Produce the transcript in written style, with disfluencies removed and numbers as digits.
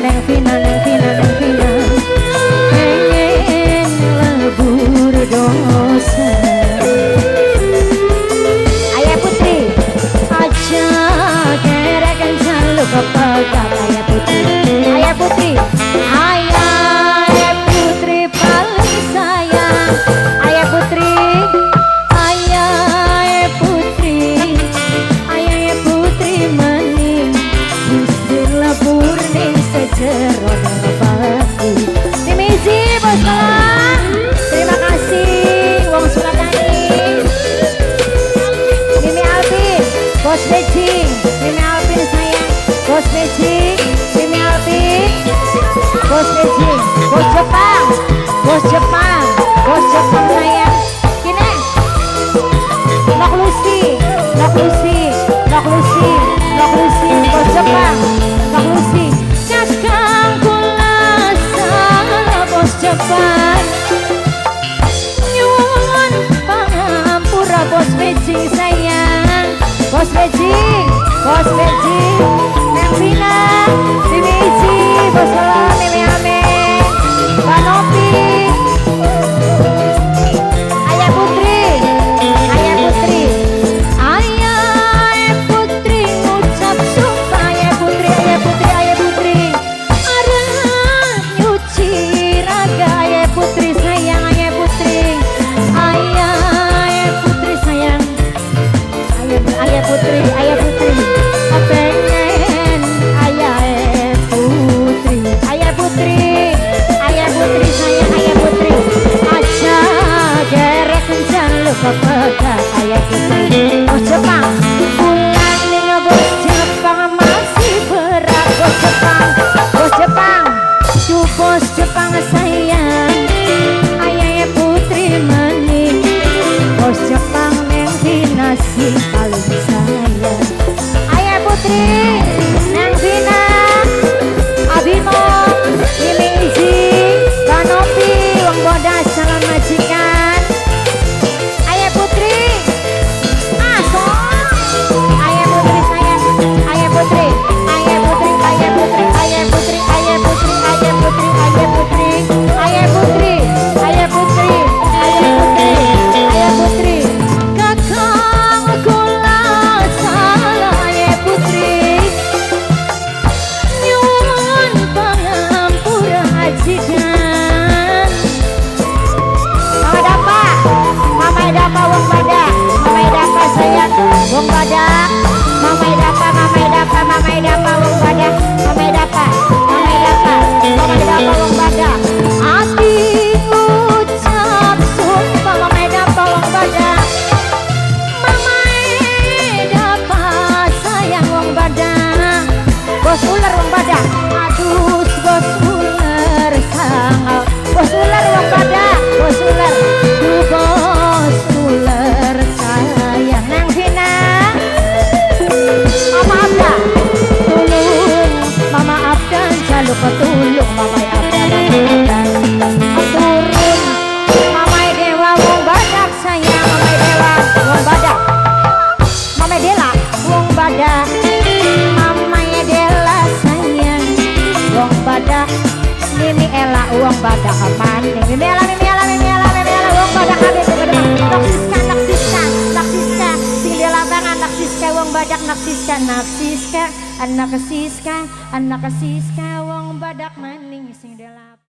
neng Vina pengen lebur dosa. Ayah Putri aja kerek kencan lu kepegat. Ayah Putri Ayah Putri paling sayang. Ayah Putri mening usir lebur ning sejero ngebaki. Tim Izi bos Malang, terima kasih wong Sukatani. Mimi Alvin bos Beijing, Mimi Alvin sayang bos Beijing, Mimi Alvin bos Beijing, bos Jepang sayang. Kini Nok Lucy bos Jepang, Nok Lucy kakang kula salah bos Jepang. Nyuwun pangampura bos Beijing sayang, bos Beijing Neng Vina, Mimi Izi, bos Malang, Mimi Amen, Mbak Novi. Ayah Putri ngucap sumpah. Ayah Putri arep nyuci raga. Ayah Putri sayang, Ayah Putri sayang. Ayah Putri pengen Ayah Putri sayang. Ayah Putri aja gerek kencan lu kepegat. Ayah Putri bos Jepang pulang ning bos Jepang masih berat. Bos Jepang sayang. Ayah Putri mening bos Jepang neng Vina sih paling sayang. Ayah Putri neng Vina Abimo, Mimi Izi, Mbak Novi, wong bodas salam majikan. Ayah Putri Ayah Putri sayang. Ayah Putri kakang kula salah. Ayah Putri nyuwun pangampura ajikan. Mama Dapa wong badak, Mama Dapa sayang wong badak. Mama Dapa wong badak, Mama Dapa wong badak. Ati ngucap sumpah. Mama Dapa wong badak, Mama Dapa sayang wong badak. Bos ular wong badak, aduh bos ular sangal. Bos ular wong badak, bos ular sayang. Nang Vina Mama Abda tulung, Mama Abda jaluk petulung. Mama Abda turun. Mama Dewa wong badak sayang. Mama Dewa wong badak, Mama Dela wong badak, Mama Dela sayang wong badak. Mimi Ella wong badak maning. Mimi Ella wong badak habis Naksiska sing di lapangan. Naksiska wong badak, Naksiska anak Siska wong badak maning sing di lapangan.